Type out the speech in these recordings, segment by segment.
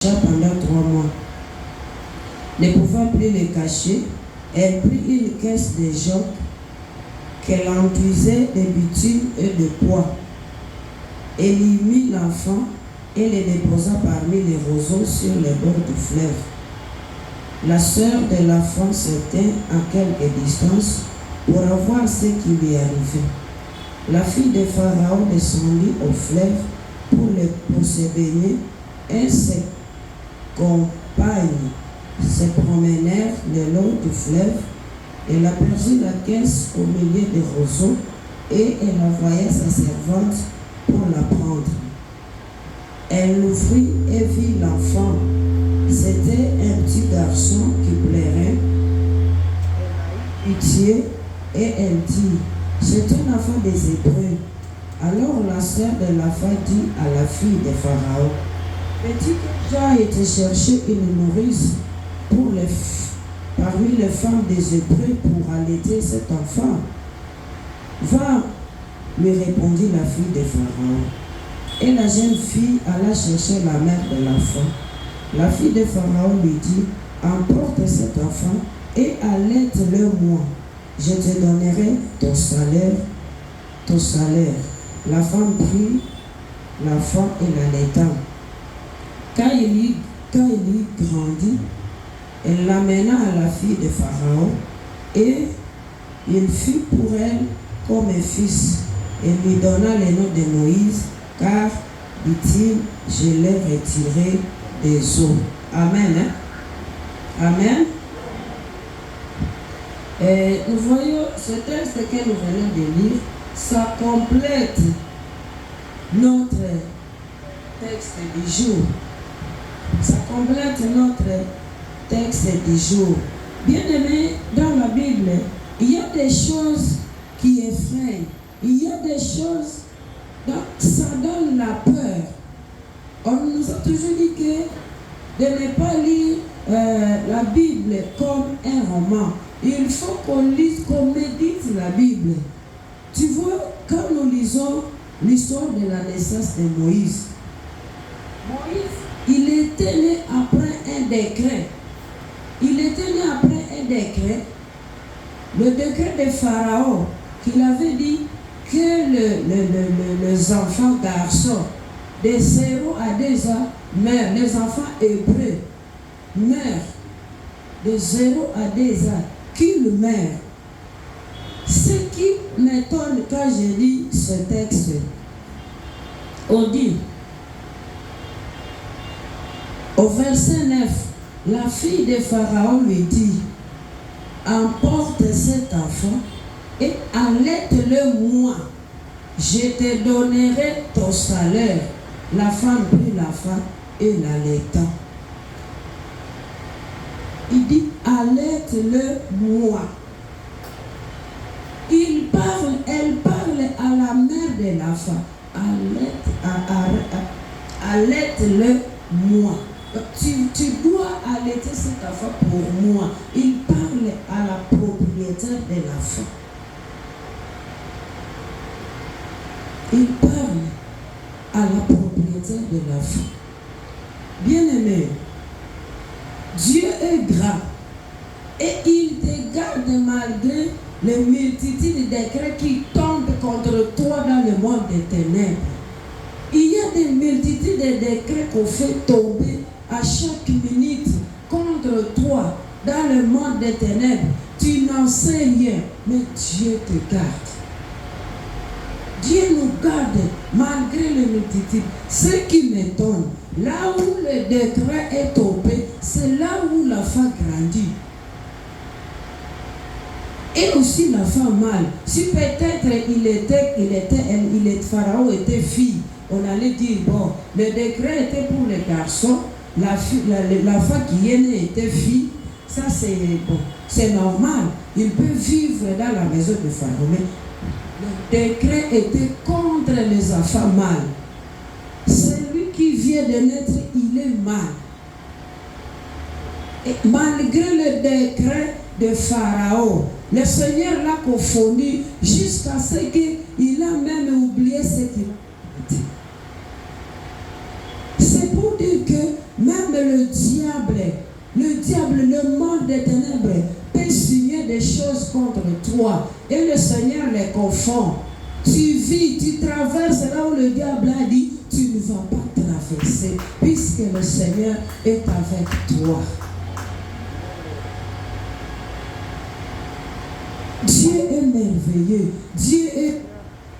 pendant 3 mois. Ne pouvant plus les cacher, elle prit une caisse de joc qu'elle emplissait de bitume et de poids. Elle y mit l'enfant et le déposa parmi les roseaux sur les bords du fleuve. La sœur de l'enfant se tint à quelque distance pour voir ce qui lui arrivait. La fille de Pharaon descendit au fleuve pour se baigner et ses compagnes se promenèrent le long du fleuve. Elle aperçut la caisse au milieu des roseaux et elle envoya sa servante pour la prendre. Elle l'ouvrit et vit l'enfant. C'était un petit garçon qui pleurait. Elle a eu pitié et elle dit: c'est un enfant des Hébreux. Alors la sœur de l'enfant dit à la fille de Pharaon: veux-tu que j'aille te chercher une nourrice parmi les femmes des Hébreux pour allaiter cet enfant? Va, lui répondit la fille de Pharaon. Et la jeune fille alla chercher la mère de l'enfant. La fille de Pharaon lui dit: emporte cet enfant et allaite-le moi. Je te donnerai ton salaire. La femme prit l'enfant et l'allaita. Quand il y grandit, elle l'amena à la fille de Pharaon et il fut pour elle comme un fils. Elle lui donna le nom de Moïse, car, dit-il, je l'ai retiré des eaux. Amen. Hein? Amen. Et nous voyons ce texte que nous venons de lire, ça complète notre texte du jour. Ça complète notre texte du jour. Bien-aimés, dans la Bible, il y a des choses qui effrayent. Il y a des choses, ça donne la peur. On nous a toujours dit que de ne pas lire la Bible comme un roman. Il faut qu'on lise, qu'on médite la Bible. Tu vois, quand nous lisons l'histoire de la naissance de Moïse, il était né après un décret. Il était né après un décret. Le décret de Pharaon, qu'il avait dit que les enfants garçons de 0 à 2 ans meurent. Les enfants hébreux meurent de 0 à 2 ans. Qu'ils meurent. Ce qui m'étonne quand je lis ce texte, on dit, au verset 9, la fille de Pharaon lui dit: emporte cet enfant et allaite-le moi. Je te donnerai ton salaire. La femme prit l'enfant et l'allaita. Il dit: allaite-le moi. Elle parle à la mère de l'enfant. Allaite-le moi. Tu dois allaiter cet enfant pour moi. Il parle à la propriétaire de l'enfant. Il parle à la propriétaire de l'enfant. Bien-aimé, Dieu est grand et il te garde malgré les multitudes de décrets qui tombent contre toi dans le monde des ténèbres. Il y a des multitudes de décrets qu'on fait tomber à chaque minute contre toi dans le monde des ténèbres. Tu n'en sais rien, mais Dieu te garde. Dieu nous garde malgré les multitudes. Ce qui m'étonne, là où le décret est tombé, c'est là où l'enfant grandit. Et aussi l'enfant mâle. Si peut-être Pharaon était fille, on allait dire, bon, le décret était pour les garçons, l'enfant qui est né était fille, ça c'est bon, c'est normal. Il peut vivre dans la maison de Pharaon. Mais le décret était contre les enfants mâles. Celui qui vient de naître, il est mâle. Et malgré le décret de Pharaon, le Seigneur l'a confondu jusqu'à ce qu'il a même oublié ce qu'il a dit. C'est pour dire que même le diable, le monde des ténèbres peut signer des choses contre toi et le Seigneur les confond. Tu vis, tu traverses là où le diable a dit, tu ne vas pas traverser puisque le Seigneur est avec toi. Dieu est merveilleux. Dieu est...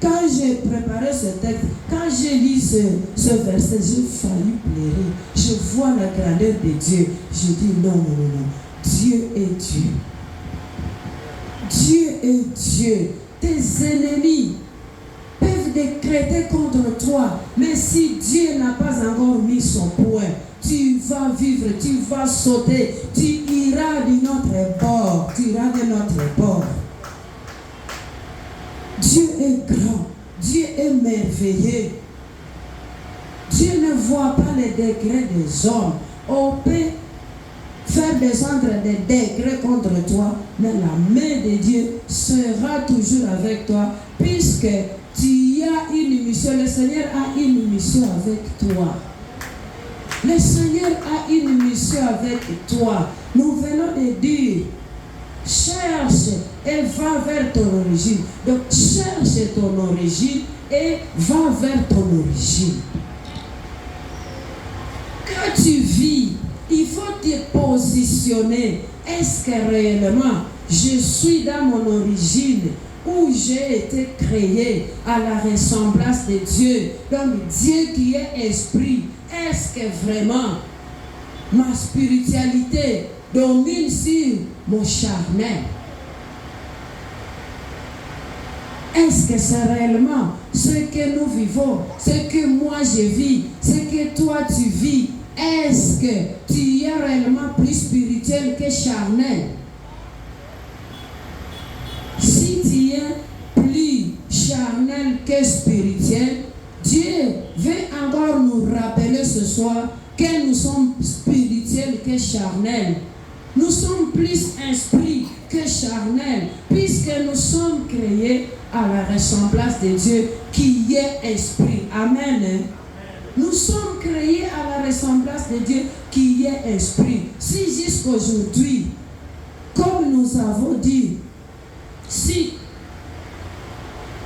Quand j'ai préparé ce texte, quand j'ai lu ce verset, j'ai failli pleurer. Je vois la grandeur de Dieu. Je dis non, non, non, non. Dieu est Dieu. Dieu est Dieu. Tes ennemis peuvent décréter contre toi, mais si Dieu n'a pas encore mis son point, tu vas vivre, tu vas sauter, tu iras de notre bord, tu iras de notre bord. Dieu est grand, Dieu est merveilleux. Dieu ne voit pas les degrés des hommes. On peut faire descendre des degrés contre toi, mais la main de Dieu sera toujours avec toi, puisque tu as une mission. Le Seigneur a une mission avec toi. Le Seigneur a une mission avec toi. Nous venons de dire, cherche et va vers ton origine. Donc cherche ton origine et va vers ton origine. Quand tu vis, il faut te positionner. Est-ce que réellement je suis dans mon origine où j'ai été créé à la ressemblance de Dieu? Donc Dieu qui est esprit, est-ce que vraiment ma spiritualité domine sur mon charnel? Est-ce que c'est réellement ce que nous vivons, ce que moi je vis, ce que toi tu vis? Est-ce que tu es réellement plus spirituel que charnel? Si tu es plus charnel que spirituel, Dieu veut encore nous rappeler ce soir que nous sommes spirituels que charnels. Nous sommes plus esprits que charnels, puisque nous sommes créés à la ressemblance de Dieu qui est esprit. Amen. Nous sommes créés à la ressemblance de Dieu qui est esprit. Si jusqu'aujourd'hui, comme nous avons dit, si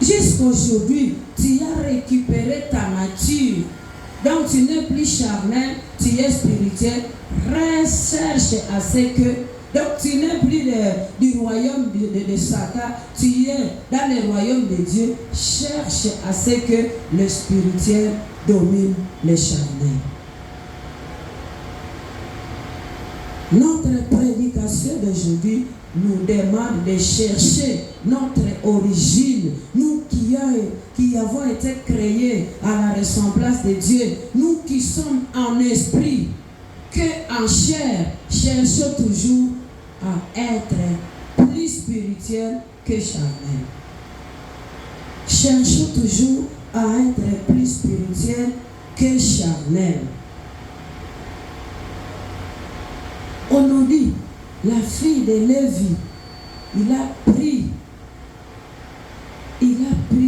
jusqu'aujourd'hui tu as récupéré ta nature, donc tu n'es plus charnel, tu es spirituel, recherche à ce que, donc tu n'es plus du royaume de Satan, tu es dans le royaume de Dieu. Cherche à ce que le spirituel domine le charnel. Notre prédication d'aujourd'hui nous demande de chercher notre origine. Nous qui avons été créés à la ressemblance de Dieu, nous qui sommes en esprit, que en chair, cherchons toujours à être plus spirituel que charnel. Cherchons toujours à être plus spirituel que charnel. On nous dit, la fille de Lévi, il a pris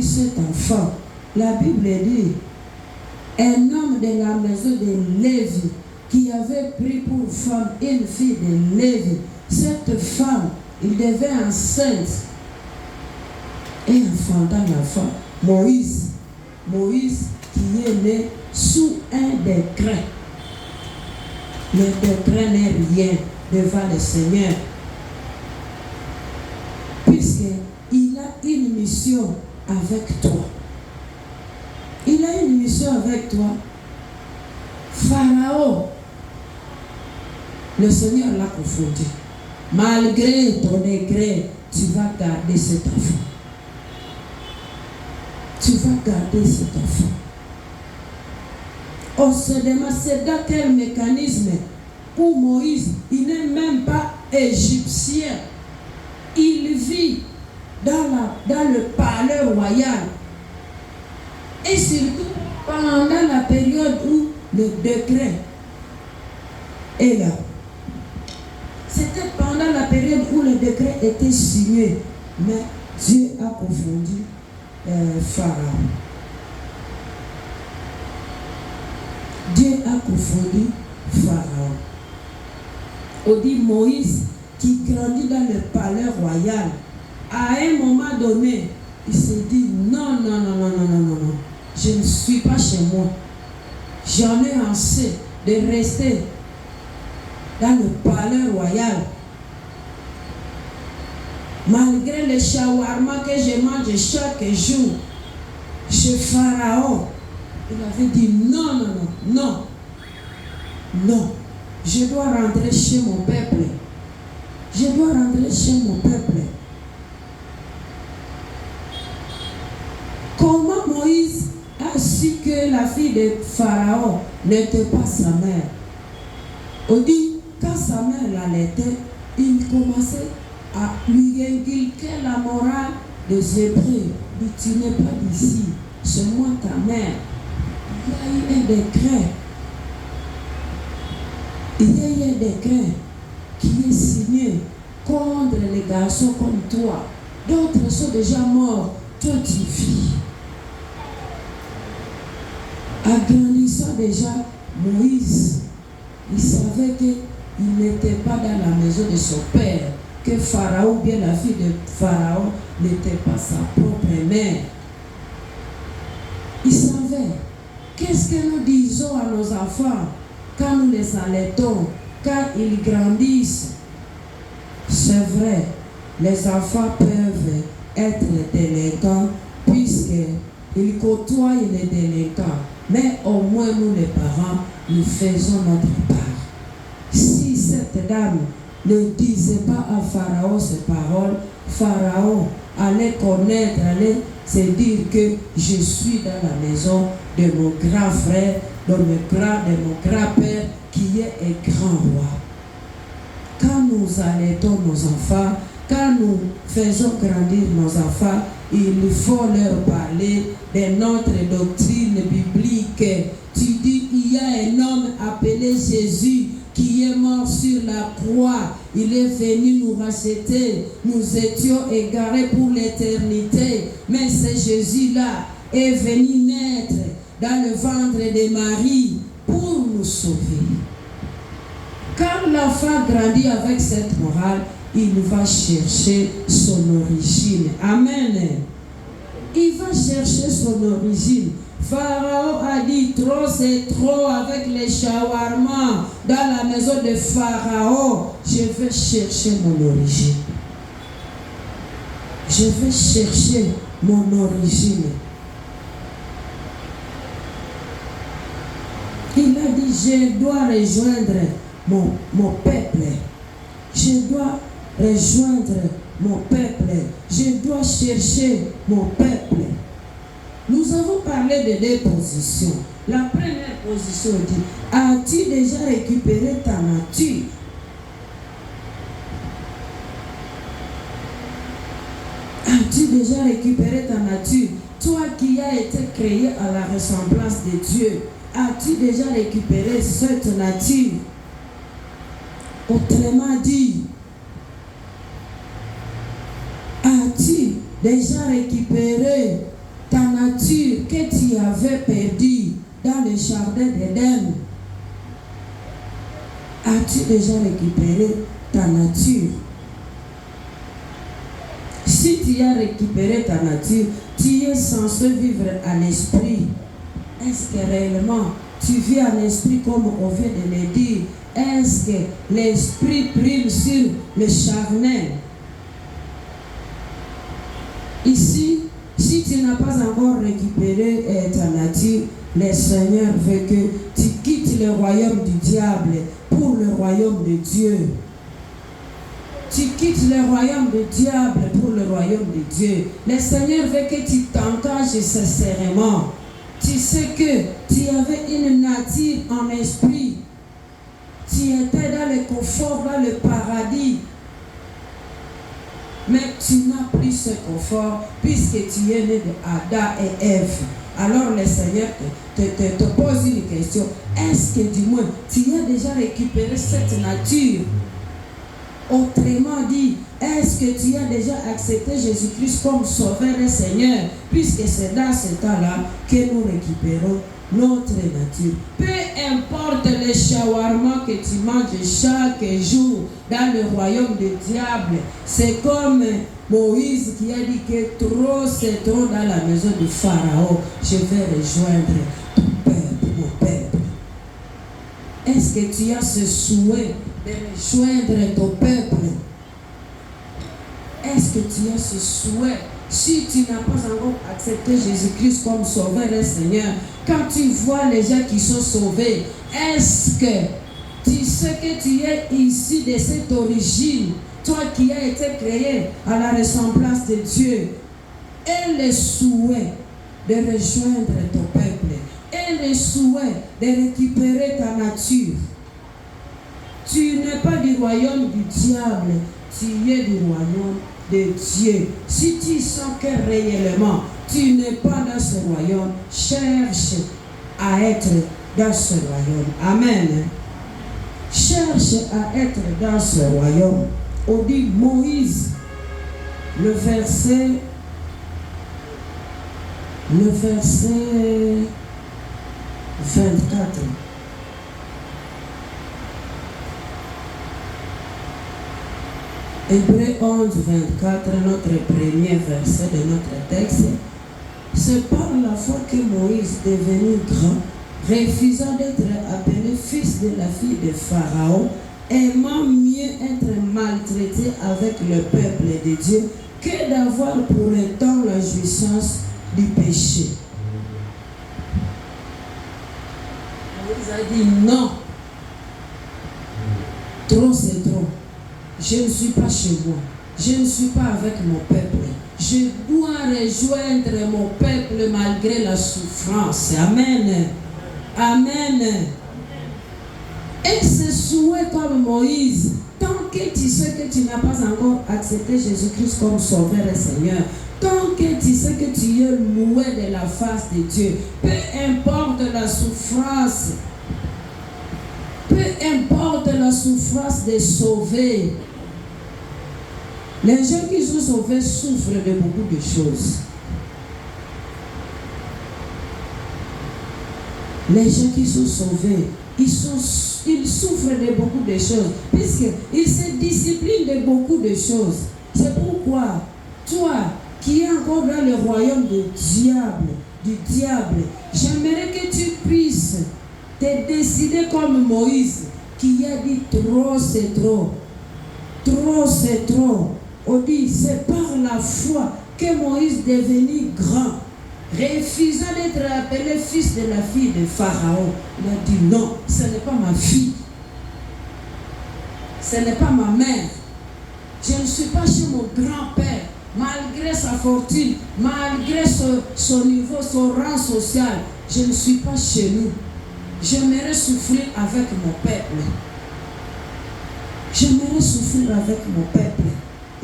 cet enfant. La Bible dit, un homme de la maison de Lévi qui avait pris pour femme une fille de Lévi. Cette femme, il devait enceinte et enfantant l'enfant. Moïse qui est né sous un décret. Le décret n'est rien devant le Seigneur, puisqu'il a une mission avec toi. Il a une mission avec toi. Pharaon, le Seigneur l'a confondu. Malgré ton décret, tu vas garder cet enfant. Tu vas garder cet enfant. On se demande, c'est dans quel mécanisme où Moïse, il n'est même pas égyptien. Il vit dans le palais royal. Et surtout, pendant la période où le décret est là. C'était pendant la période où le décret était signé. Mais Dieu a confondu Pharaon. Dieu a confondu Pharaon. On dit Moïse qui grandit dans le palais royal. À un moment donné, il s'est dit non, je ne suis pas chez moi. J'en ai assez de rester dans le palais royal. Malgré le shawarma que je mange chaque jour chez Pharaon, il avait dit non. Je dois rentrer chez mon peuple. Comment Moïse a su que la fille de Pharaon n'était pas sa mère? On dit, quand sa mère l'allaitait, il commençait à lui inculquer la morale des Hébreux. Il dit, tu n'es pas d'ici, c'est moi ta mère. Il y a eu un décret. Qui est signé contre les garçons comme toi. D'autres sont déjà morts, toi tu vis. Agrandissant déjà, Moïse, il savait qu'il n'était pas dans la maison de son père, que Pharaon, bien la fille de Pharaon, n'était pas sa propre mère. Il savait. Qu'est-ce que nous disons à nos enfants quand nous les allaitons, quand ils grandissent? C'est vrai, les enfants peuvent être délinquants puisqu'ils côtoient les délinquants. Mais au moins nous les parents, nous faisons notre part. Si cette dame ne disait pas à Pharaon ces paroles, Pharaon allait connaître, allait se dire que je suis dans la maison de mon grand frère, de mon grand-père qui est un grand roi. Quand nous allaitons nos enfants, quand nous faisons grandir nos enfants, il faut leur parler de notre doctrine biblique. Tu dis, il y a un homme appelé Jésus qui est mort sur la croix. Il est venu nous racheter. Nous étions égarés pour l'éternité. Mais ce Jésus-là est venu naître dans le ventre de Marie pour nous sauver. Quand l'enfant grandit avec cette morale, il va chercher son origine. Amen. Il va chercher son origine. Pharaon a dit trop c'est trop avec les shawarma dans la maison de Pharaon. Je vais chercher mon origine. Je vais chercher mon origine. Il a dit je dois rejoindre mon peuple. Je dois rejoindre mon peuple. Je dois chercher mon peuple. Nous avons parlé de deux positions. La première position dit, as-tu déjà récupéré ta nature? As-tu déjà récupéré ta nature? Toi qui as été créé à la ressemblance de Dieu, as-tu déjà récupéré cette nature? Autrement dit, as-tu déjà récupéré ta nature que tu avais perdue dans le jardin d'Éden? As-tu déjà récupéré ta nature? Si tu as récupéré ta nature, tu es censé vivre en esprit. Est-ce que réellement tu vis en esprit comme on vient de le dire? Est-ce que l'esprit prime sur le charnel? Ici, si tu n'as pas encore récupéré ta nature, le Seigneur veut que tu quittes le royaume du diable pour le royaume de Dieu. Tu quittes le royaume du diable pour le royaume de Dieu. Le Seigneur veut que tu t'engages sincèrement. Tu sais que tu avais une nature en esprit. Tu étais dans le confort, dans le paradis. Mais tu n'as plus ce confort puisque tu es né de Adam et Ève. Alors le Seigneur te pose une question. Est-ce que du moins tu as déjà récupéré cette nature? Autrement dit, est-ce que tu as déjà accepté Jésus-Christ comme Sauveur et Seigneur? Puisque c'est dans ce temps-là que nous récupérons notre nature. Peu importe les shawarma que tu manges chaque jour dans le royaume du diable, c'est comme Moïse qui a dit que trop c'est trop dans la maison du Pharaon. Je vais rejoindre ton peuple, mon peuple. Est-ce que tu as ce souhait de rejoindre ton peuple? Est-ce que tu as ce souhait? Si tu n'as pas encore accepté Jésus-Christ comme Sauveur et Seigneur, quand tu vois les gens qui sont sauvés, est-ce que tu sais que tu es issu de cette origine, toi qui as été créé à la ressemblance de Dieu, et le souhait de rejoindre ton peuple, et le souhait de récupérer ta nature? Tu n'es pas du royaume du diable, tu es du royaume de Dieu. Si tu sens que réellement tu n'es pas dans ce royaume, cherche à être dans ce royaume. Amen. Cherche à être dans ce royaume. On dit Moïse, le verset 24. Hébreux 11, 24, notre premier verset de notre texte. C'est par la foi que Moïse, devenu grand, refusant d'être appelé fils de la fille de Pharaon, aimant mieux être maltraité avec le peuple de Dieu que d'avoir pour un temps la jouissance du péché. Moïse a dit non. Trop c'est trop. Je ne suis pas chez moi. Je ne suis pas avec mon peuple. Je dois rejoindre mon peuple malgré la souffrance. Amen. Amen. Et ce souhait comme Moïse, tant que tu sais que tu n'as pas encore accepté Jésus-Christ comme Sauveur et Seigneur, tant que tu sais que tu es loin de la face de Dieu, peu importe la souffrance, peu importe la souffrance de sauver. Les gens qui sont sauvés souffrent de beaucoup de choses. Les gens qui sont sauvés, ils souffrent de beaucoup de choses, puisqu'ils se disciplinent de beaucoup de choses. C'est pourquoi, toi, qui es encore dans le royaume du diable, j'aimerais que tu puisses te décider comme Moïse, qui a dit trop c'est trop. Trop c'est trop. On dit, c'est par la foi que Moïse devenu grand, refusant d'être appelé fils de la fille de Pharaon. Il a dit non, ce n'est pas ma fille. Ce n'est pas ma mère. Je ne suis pas chez mon grand-père. Malgré sa fortune, malgré son niveau, son rang social, je ne suis pas chez nous. J'aimerais souffrir avec mon peuple. J'aimerais souffrir avec mon peuple.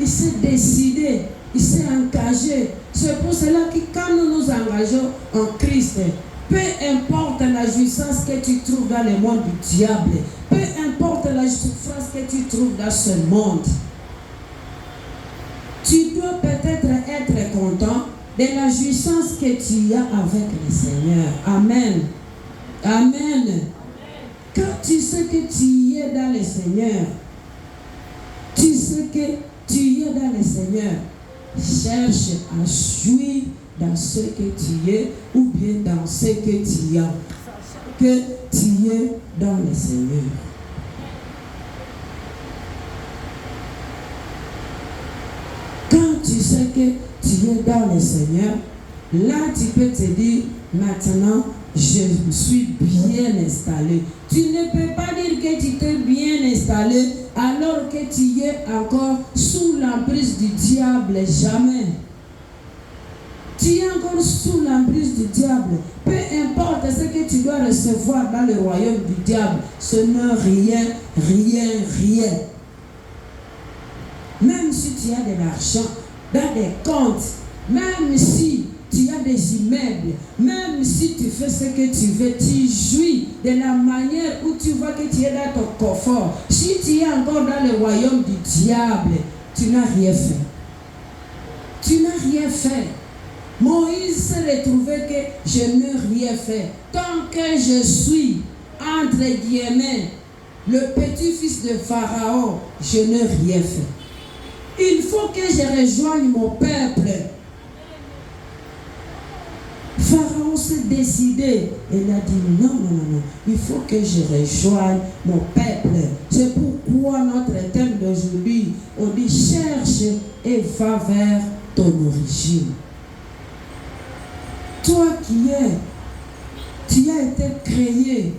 Il s'est décidé, il s'est engagé. C'est pour cela que quand nous nous engageons en Christ, peu importe la jouissance que tu trouves dans le monde du diable, peu importe la souffrance que tu trouves dans ce monde, tu dois peut-être être content de la jouissance que tu as avec le Seigneur. Amen. Amen. Quand tu sais que tu es dans le Seigneur, tu sais que tu es dans le Seigneur, cherche à jouir dans ce que tu es ou bien dans ce que tu as. Que tu es dans le Seigneur. Quand tu sais que tu es dans le Seigneur, là tu peux te dire, maintenant je suis bien installé. Tu ne peux pas dire que tu t'es bien installé alors que tu es encore sous l'emprise du diable. Jamais. Tu es encore sous l'emprise du diable. Peu importe ce que tu dois recevoir dans le royaume du diable, ce n'est rien, rien, rien. Même si tu as de l'argent dans des comptes, même si tu as des immeubles, même si tu fais ce que tu veux, tu jouis de la manière où tu vois que tu es dans ton confort. Si tu es encore dans le royaume du diable, tu n'as rien fait. Tu n'as rien fait. Moïse s'est retrouvé que je n'ai rien fait. Tant que je suis, entre guillemets, le petit-fils de Pharaon, je n'ai rien fait. Il faut que je rejoigne mon peuple. Pharaon s'est décidé. Il a dit non, il faut que je rejoigne mon peuple. C'est pourquoi notre thème d'aujourd'hui, on dit cherche et va vers ton origine. Toi tu as été créé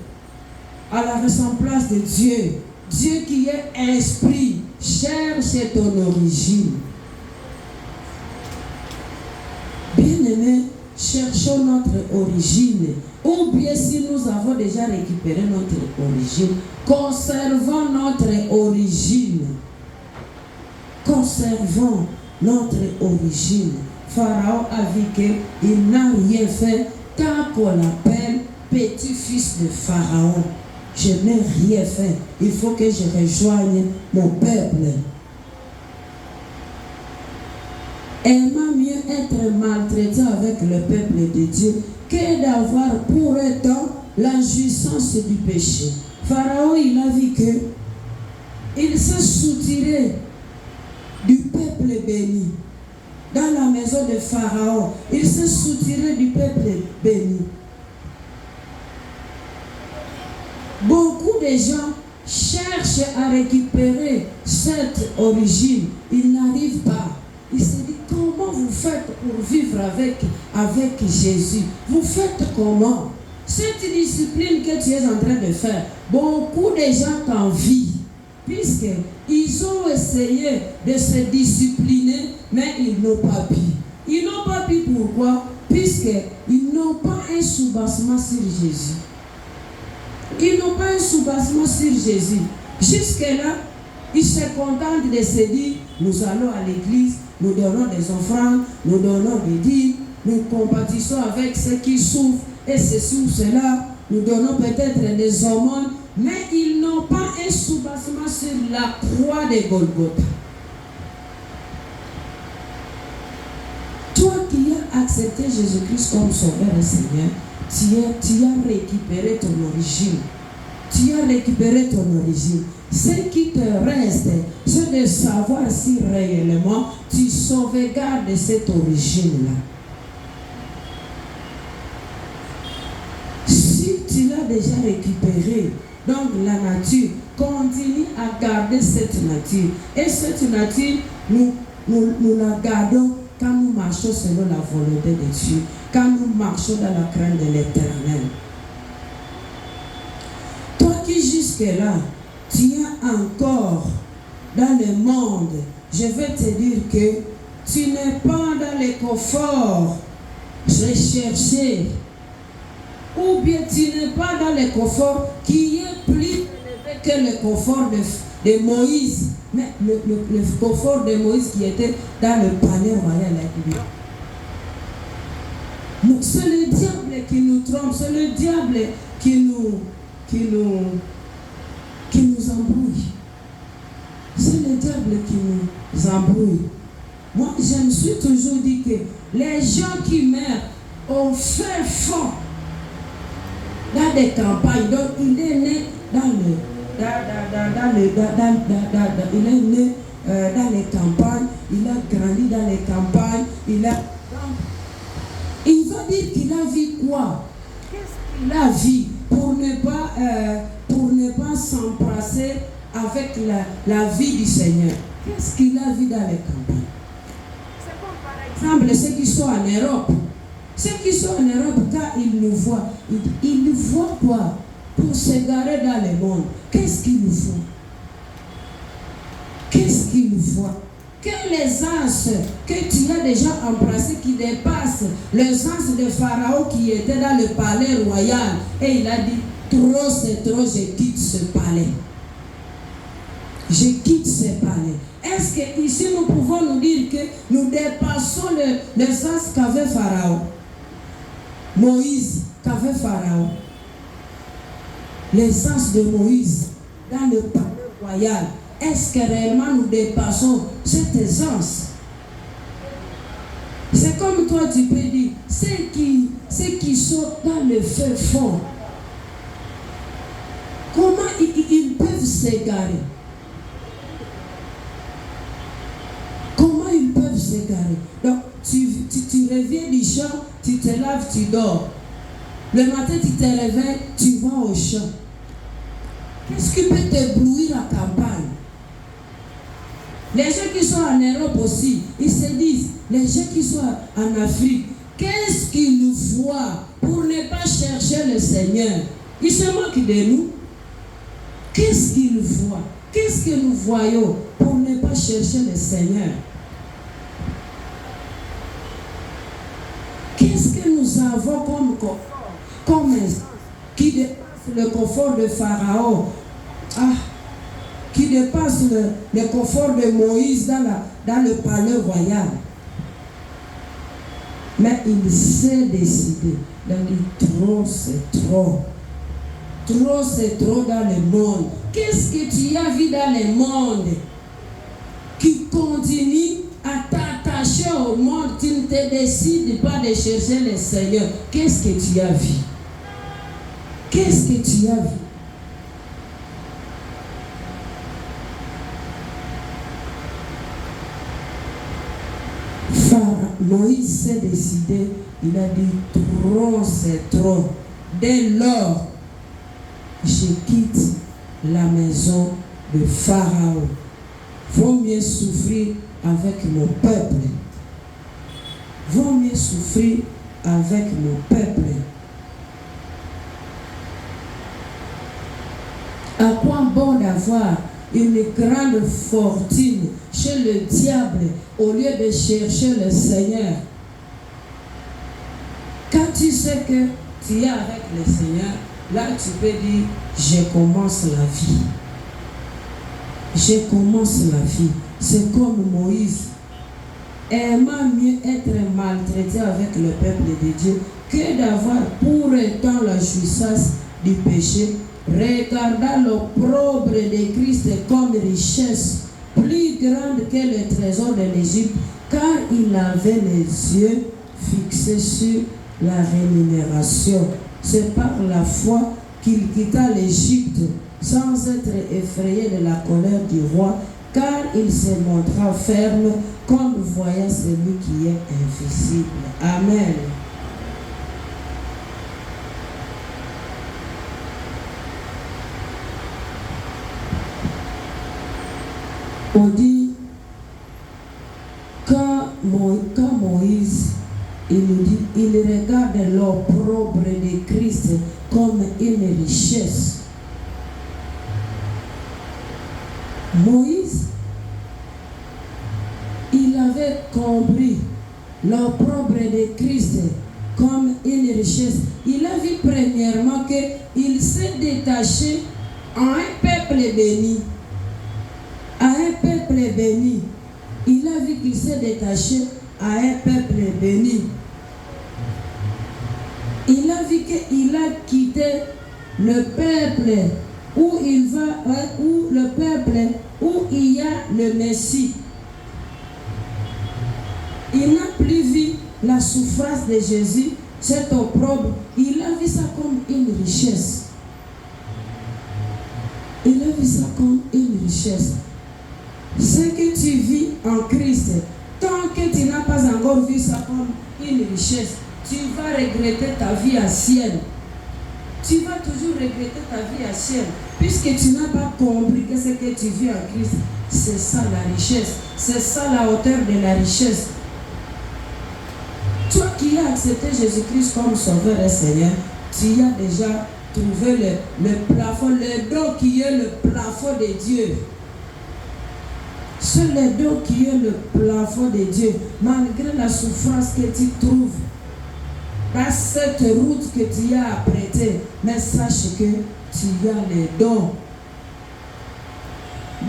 à la ressemblance de Dieu. Dieu qui est esprit, cherche ton origine. Bien-aimés, cherchons notre origine. Ou bien si nous avons déjà récupéré notre origine, conservons notre origine. Conservons notre origine. Pharaon a vu qu'il n'a rien fait tant qu'on l'appelle petit-fils de Pharaon. Je n'ai rien fait. Il faut que je rejoigne mon peuple. Aimant mieux être maltraité avec le peuple de Dieu que d'avoir pour autant la jouissance du péché. Pharaon, il a vu qu'il s'est soutiré du peuple béni. Dans la maison de Pharaon, il s'est soutiré du peuple béni. Beaucoup de gens cherchent à récupérer cette origine. Ils n'arrivent pas. Ils se disent, comment vous faites pour vivre avec Jésus? Vous faites comment? Cette discipline que tu es en train de faire, beaucoup de gens t'envient. Puisqu'ils ont essayé de se discipliner, mais ils n'ont pas pu. Ils n'ont pas pu pourquoi? Puisqu'ils n'ont pas un soubassement sur Jésus. Ils n'ont pas un soubassement sur Jésus. Jusque-là, ils se contentent de se dire, nous allons à l'église, nous donnons des offrandes, nous donnons des dîmes, nous compatissons avec ceux qui souffrent, et ceci ou cela, nous donnons peut-être des aumônes, mais ils n'ont pas un soubassement sur la croix de Golgotha. Toi qui as accepté Jésus-Christ comme sauveur et Seigneur, tu as récupéré ton origine. Tu as récupéré ton origine. Ce qui te reste, c'est de savoir si réellement tu sauvegardes cette origine-là. Si tu l'as déjà récupéré, donc la nature, continue à garder cette nature. Et cette nature, nous la gardons quand nous marchons selon la volonté de Dieu, quand nous marchons dans la crainte de l'Éternel. Toi qui jusque-là, tu es encore dans le monde, je vais te dire que tu n'es pas dans le confort recherché, ou bien tu n'es pas dans le confort qui est plus élevé que le confort de Moïse, mais le confort de Moïse qui était dans le palais royal. C'est le diable qui nous trompe, c'est le diable qui nous embrouille. C'est le diable qui nous embrouille. Moi, je me suis toujours dit que les gens qui meurent ont fait fort dans des campagnes. Donc, il est né dans les campagnes, il a grandi dans les campagnes, il va dire qu'il a vu quoi? Qu'est-ce qu'il a vu pour ne pas s'embrasser avec la vie du Seigneur? Qu'est-ce qu'il a vu dans les campagnes? C'est comme par exemple ceux qui sont en Europe. Ceux qui sont en Europe, quand ils nous voient, ils nous voient quoi? Pour s'égarer dans le monde. Qu'est-ce qu'ils nous font? Qu'est-ce qu'ils nous font? Que les anges que tu as déjà embrassés qui dépassent les anges de Pharaon qui étaient dans le palais royal. Et il a dit, trop c'est trop, je quitte ce palais. Je quitte ce palais. Est-ce qu'ici nous pouvons nous dire que nous dépassons les anges qu'avait Pharaon? Moïse qu'avait Pharaon? Les anges de Moïse dans le palais royal. Est-ce que réellement nous dépassons cette essence? C'est comme toi, tu peux dire, ceux qui sont dans le feu fond, comment ils peuvent s'égarer? Comment ils peuvent s'égarer? Donc, tu reviens du champ, tu te laves, tu dors. Le matin, tu te réveilles, tu vas au champ. Qu'est-ce qui peut t'éblouir à campagne? Les gens qui sont en Europe aussi, ils se disent, les gens qui sont en Afrique, qu'est-ce qu'ils nous voient pour ne pas chercher le Seigneur? Ils se moquent de nous. Qu'est-ce qu'ils voient? Qu'est-ce que nous voyons pour ne pas chercher le Seigneur? Qu'est-ce que nous avons comme confort, qui dépasse le confort de Pharaon, qui dépasse le confort de Moïse dans le palais royal? Mais il s'est décidé. Il a dit, trop c'est trop. Trop c'est trop dans le monde. Qu'est-ce que tu as vu dans le monde qui continue à t'attacher au monde? Tu ne te décides pas de chercher le Seigneur. Qu'est-ce que tu as vu? Qu'est-ce que tu as vu? Moïse s'est décidé, il a dit, trop c'est trop. Dès lors, je quitte la maison de Pharaon. Vaut mieux souffrir avec mon peuple. Vaut mieux souffrir avec mon peuple. À quoi bon d'avoir une grande fortune chez le diable au lieu de chercher le Seigneur? Quand tu sais que tu es avec le Seigneur, là tu peux dire, je commence la vie. Je commence la vie. C'est comme Moïse. Aimant mieux être maltraité avec le peuple de Dieu que d'avoir pour autant la jouissance du péché, regardant l'opprobre de Christ comme richesse plus grande que le trésor de l'Égypte, car il avait les yeux fixés sur la rémunération. C'est par la foi qu'il quitta l'Égypte sans être effrayé de la colère du roi, car il se montra ferme comme voyant celui qui est invisible. Amen. On dit, quand Moïse, il nous dit, il regarde l'opprobre de Christ comme une richesse. Moïse, il avait compris l'opprobre de Christ comme une richesse. Il a vu premièrement qu'il s'est détaché à un peuple béni. À un peuple béni. Il a vu qu'il s'est détaché à un peuple béni. Il a vu qu'il a quitté le peuple où il va, où le peuple, où il y a le Messie. Il n'a plus vu la souffrance de Jésus, cet opprobre. Il a vu ça comme une richesse. Il a vu ça comme une richesse. Ce que tu vis en Christ, tant que tu n'as pas encore vu ça comme une richesse, tu vas regretter ta vie ancienne. Tu vas toujours regretter ta vie ancienne, puisque tu n'as pas compris que ce que tu vis en Christ, c'est ça la richesse. C'est ça la hauteur de la richesse. Toi qui as accepté Jésus-Christ comme Sauveur et Seigneur, tu as déjà trouvé le plafond, le don qui est le plafond de Dieu. C'est le don qui est le plafond de Dieu, malgré la souffrance que tu trouves dans cette route que tu as apprêtée. Mais sache que tu as les dons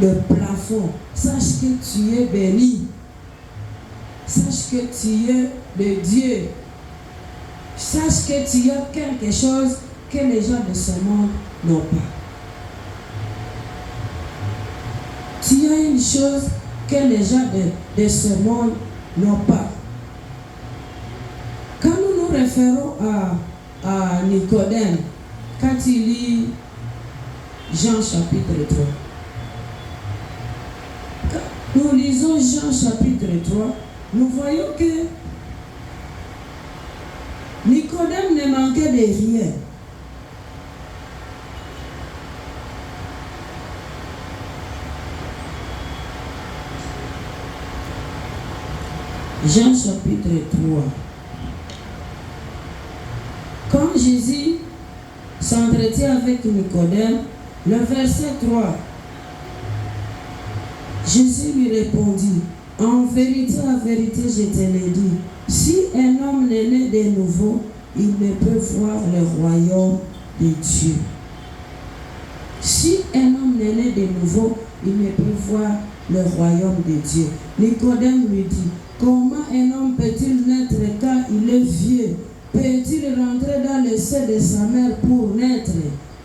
de plafond. Sache que tu es béni. Sache que tu es de Dieu. Sache que tu as quelque chose que les gens de ce monde n'ont pas. Tu as une chose que les gens de ce monde n'ont pas. référons à Nicodème quand il lit Jean chapitre 3. Quand nous lisons Jean chapitre 3, nous voyons que Nicodème ne manquait de rien. Jean chapitre 3. Quand Jésus s'entretient avec Nicodème, le verset 3, Jésus lui répondit, en vérité, je te le dis, si un homme n'est né de nouveau, il ne peut voir le royaume de Dieu. Si un homme n'est né de nouveau, il ne peut voir le royaume de Dieu. Nicodème lui dit, comment un homme peut-il naître quand il est vieux? Peut-il rentrer dans le sein de sa mère pour naître?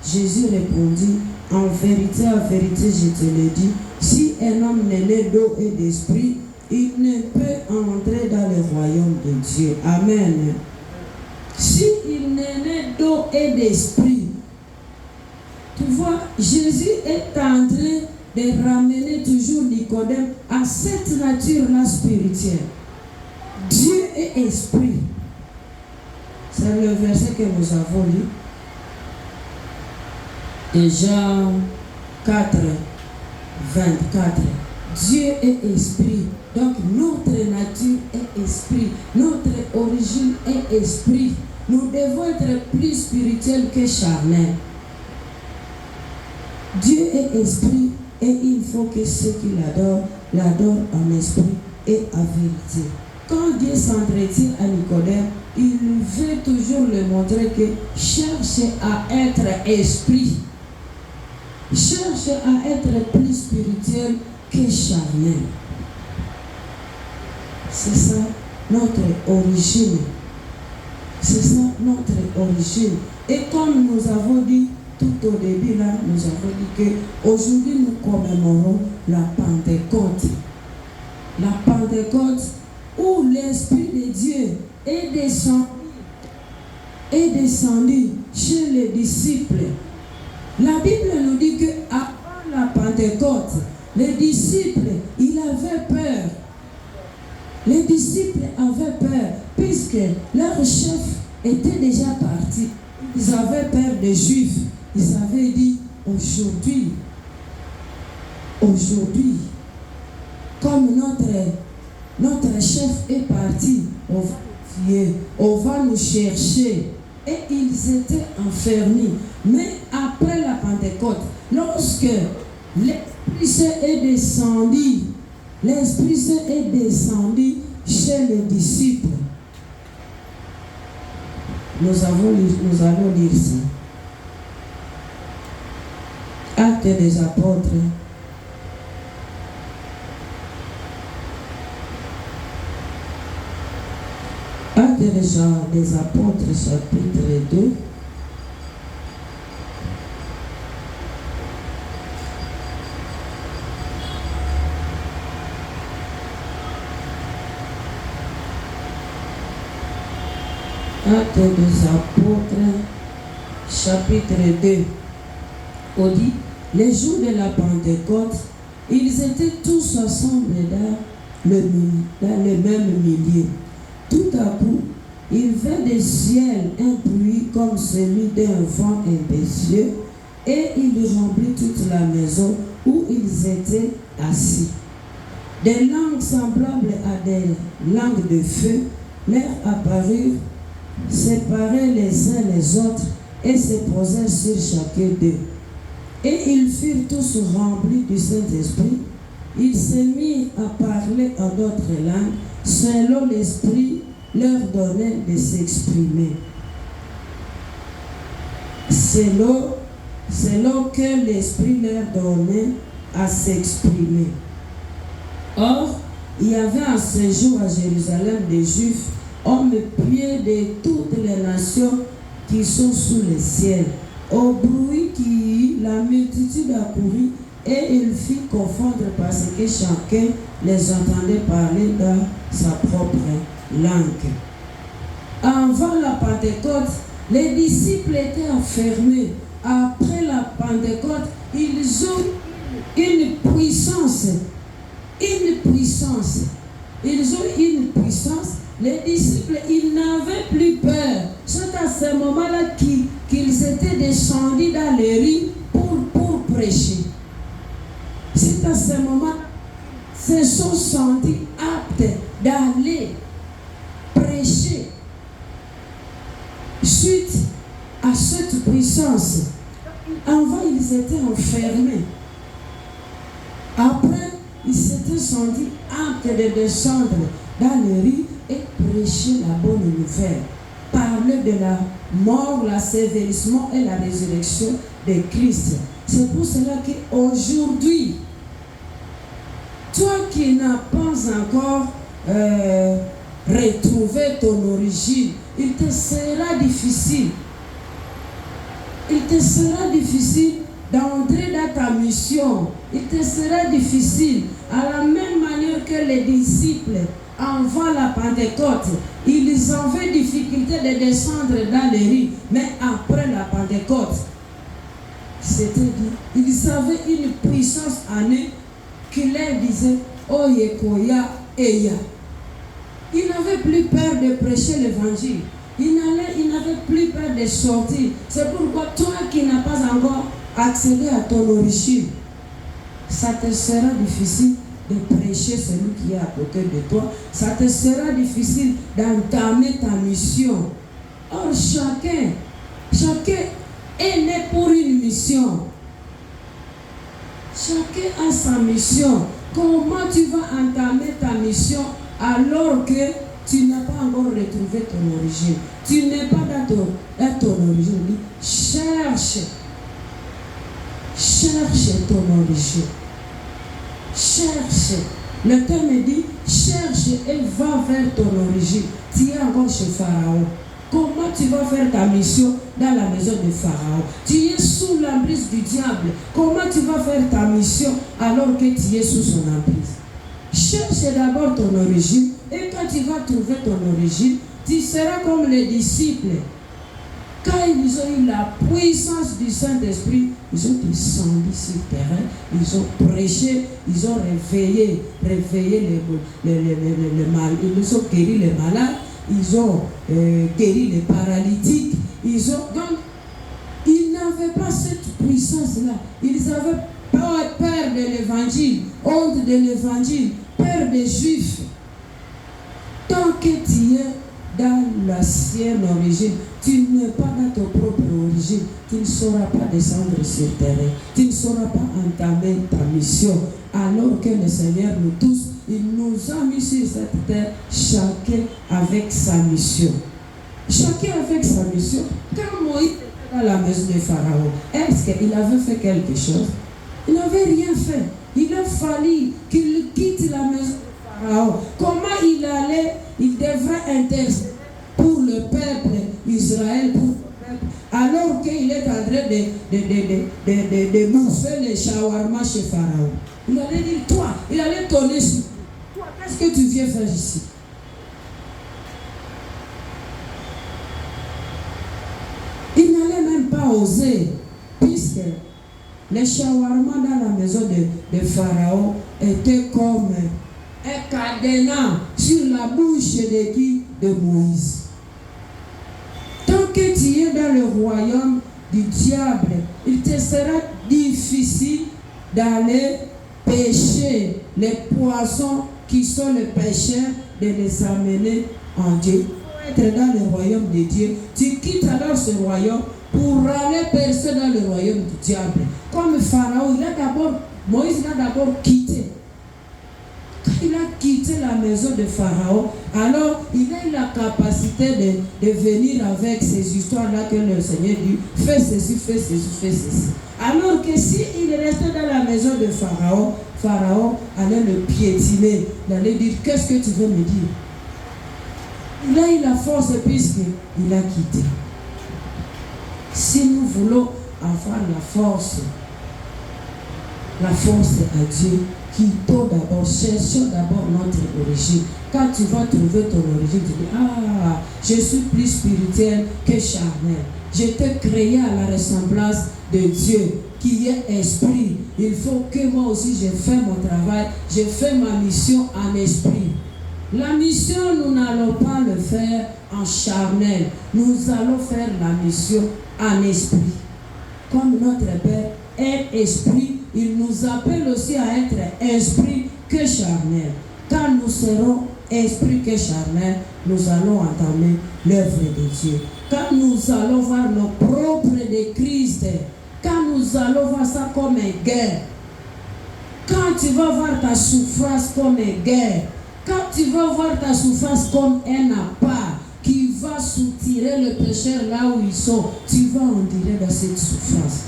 Jésus répondit, en vérité, je te le dis, si un homme n'est né d'eau et d'esprit, il ne peut entrer dans le royaume de Dieu. Amen. Si il n'est né d'eau et d'esprit, tu vois, Jésus est en train de ramener toujours Nicodème à cette nature-là spirituelle. Dieu est esprit. C'est le verset que nous avons lu. Et Jean 4, 24. Dieu est esprit. Donc notre nature est esprit. Notre origine est esprit. Nous devons être plus spirituels que charnels. Dieu est esprit et il faut que ceux qui l'adorent en esprit et en vérité. Quand Dieu s'entretient à Nicodème, il veut toujours lui montrer que cherche à être esprit. Cherche à être plus spirituel que charnel. C'est ça notre origine. C'est ça notre origine. Et comme nous avons dit tout au début, là, nous avons dit qu'aujourd'hui nous commémorons la Pentecôte. La Pentecôte où l'Esprit de Dieu est descendu chez les disciples. La Bible nous dit qu'avant la Pentecôte, les disciples, ils avaient peur. Les disciples avaient peur puisque leur chef était déjà parti. Ils avaient peur des Juifs. Ils avaient dit, aujourd'hui, comme notre chef est parti, on va nous tuer, on va nous chercher. Et ils étaient enfermés. Mais après la Pentecôte, lorsque l'Esprit Saint est descendu, chez les disciples. Nous allons lire ça. Actes des apôtres. Actes des apôtres, chapitre 2. Actes des apôtres, chapitre 2. On dit, les jours de la Pentecôte, ils étaient tous ensemble dans le même milieu. Tout à coup, il vint du ciel un bruit comme celui d'un vent impétueux, et il remplit toute la maison où ils étaient assis. Des langues semblables à des langues de feu leur apparurent, séparés les uns les autres, et se posèrent sur chacun d'eux. Et ils furent tous remplis du Saint-Esprit. Ils se mirent à parler en d'autres langues, selon l'Esprit leur donnait de s'exprimer. Selon que l'Esprit leur donnait à s'exprimer. Or, il y avait en ce jour à Jérusalem des Juifs, hommes pieux de toutes les nations qui sont sous le ciel. Au bruit qui y eut, la multitude accourut et il fit confondre parce que chacun les entendait parler dans sa propre langue. avant la Pentecôte, les disciples étaient enfermés. Après la Pentecôte, ils ont une puissance. Ils ont une puissance. Les disciples, ils n'avaient plus peur. C'est à ce moment-là qu'ils étaient descendus dans les rues pour prêcher. C'est à ce moment qu'ils se sont sentis aptes d'aller prêcher. Suite à cette puissance, avant ils étaient enfermés. Après, ils s'étaient sentis aptes de descendre dans les rues et prêcher la bonne nouvelle. Parler de la mort, l'assévérissement et la résurrection de Christ. C'est pour cela qu'aujourd'hui, toi qui n'as pas encore retrouvé ton origine, il te sera difficile. Il te sera difficile d'entrer dans ta mission. Il te sera difficile, à la même manière que les disciples, avant la Pentecôte, ils avaient difficulté de descendre dans les rues. Mais après la Pentecôte, c'était dit, ils avaient une puissance en eux qui leur disait, Oyekoya Eya. Ils n'avaient plus peur de prêcher l'évangile. Ils n'avaient plus peur de sortir. C'est pourquoi toi qui n'as pas encore accédé à ton origine, ça te sera difficile de prêcher celui qui est à côté de toi. Ça te sera difficile d'entamer ta mission. Or, chacun est né pour une mission. Chacun a sa mission. Comment tu vas entamer ta mission alors que tu n'as pas encore retrouvé ton origine? Tu n'es pas dans ton origine. Cherche ton origine. Cherche. Le terme dit, cherche et va vers ton origine. Tu es encore chez Pharaon. Comment tu vas faire ta mission dans la maison de Pharaon? Tu es sous l'emprise du diable. Comment tu vas faire ta mission alors que tu es sous son emprise? Cherche d'abord ton origine, et quand tu vas trouver ton origine, tu seras comme les disciples. Quand ils ont eu la puissance du Saint-Esprit, ils ont descendu sur le terrain, ils ont prêché, ils ont réveillé les malades, ils ont guéri les malades, ils ont guéri les paralytiques. Donc, ils n'avaient pas cette puissance-là. Ils avaient peur de l'évangile, honte de l'évangile, peur des Juifs. Tant que tu es dans l'ancienne origine, tu n'es pas dans ton propre origine, tu ne sauras pas descendre sur le terrain, tu ne sauras pas entamer ta mission. Alors que le Seigneur nous tous, il nous a mis sur cette terre, chacun avec sa mission. Chacun avec sa mission. Quand Moïse était dans la maison de Pharaon, est-ce qu'il avait fait quelque chose? Il n'avait rien fait. Il a fallu qu'il quitte la maison de Pharaon. Comment il devrait intercéder pour le peuple Israël, pour le peuple, alors qu'il est en train de bouffer les shawarma chez Pharaon. Il allait dire, toi, il allait tonner sur toi. Qu'est-ce que tu viens faire ici? Il n'allait même pas oser, puisque les shawarma dans la maison de Pharaon étaient comme un cadenas sur la bouche de qui? De Moïse. Tant que tu es dans le royaume du diable, il te sera difficile d'aller pêcher les poissons qui sont les pêcheurs, de les amener en Dieu. Pour être dans le royaume de Dieu, tu quittes alors ce royaume pour aller percer dans le royaume du diable. Comme Pharaon, Moïse l'a d'abord quitté. Quand il a quitté la maison de Pharaon, alors il a eu la capacité de venir avec ces histoires-là que le Seigneur dit, fais ceci, fais ceci, fais ceci. Alors que s'il restait dans la maison de Pharaon, Pharaon allait le piétiner, il allait dire, qu'est-ce que tu veux me dire? Il a eu la force puisqu'il a quitté. Si nous voulons avoir la force la force à Dieu. Quittons d'abord, cherchons d'abord notre origine. Quand tu vas trouver ton origine, tu dis, ah, je suis plus spirituel que charnel. J'étais créé à la ressemblance de Dieu, qui est esprit. Il faut que moi aussi je fasse mon travail, je fais ma mission en esprit. La mission, nous n'allons pas le faire en charnel. Nous allons faire la mission en esprit. Comme notre Père est esprit, il nous appelle aussi à être esprit que charnel. Quand nous serons esprit que charnel, nous allons entamer l'œuvre de Dieu. Quand nous allons voir nos propres de Christ, quand nous allons voir ça comme une guerre, quand tu vas voir ta souffrance comme une guerre, quand tu vas voir ta souffrance comme un appât qui va soutirer le pécheur là où ils sont, tu vas en dire dans cette souffrance.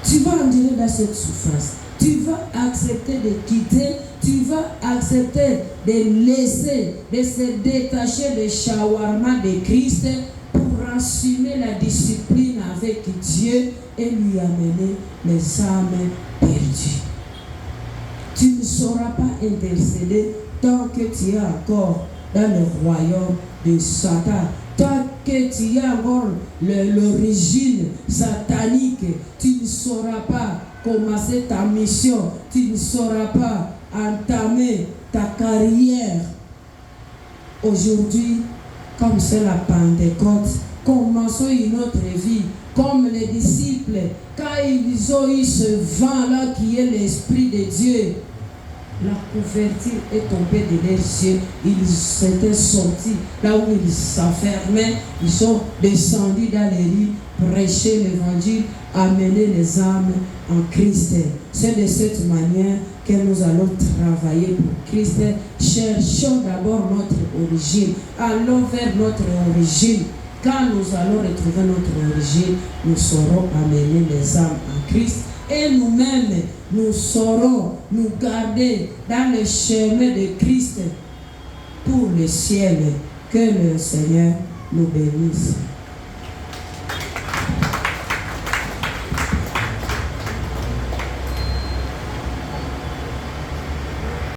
Tu vas en dire dans cette souffrance. Tu vas accepter de quitter, tu vas accepter de laisser, de se détacher des shawarma de Christ pour assumer la discipline avec Dieu et lui amener les âmes perdues. Tu ne sauras pas intercéder tant que tu es encore dans le royaume de Satan. Tant que tu as encore l'origine satanique, tu ne sauras pas commencer ta mission, tu ne sauras pas entamer ta carrière. Aujourd'hui, comme c'est la Pentecôte, commençons une autre vie, comme les disciples, quand ils ont eu ce vent-là qui est l'Esprit de Dieu, la couverture est tombée de leurs yeux. Ils s'étaient sortis là où ils s'enfermaient. Ils sont descendus dans les rues, prêcher l'évangile, amener les âmes en Christ. C'est de cette manière que nous allons travailler pour Christ. Cherchons d'abord notre origine. Allons vers notre origine. Quand nous allons retrouver notre origine, nous saurons amener les âmes en Christ. Et nous-mêmes, nous saurons nous garder dans le chemin de Christ pour le ciel. Que le Seigneur nous bénisse.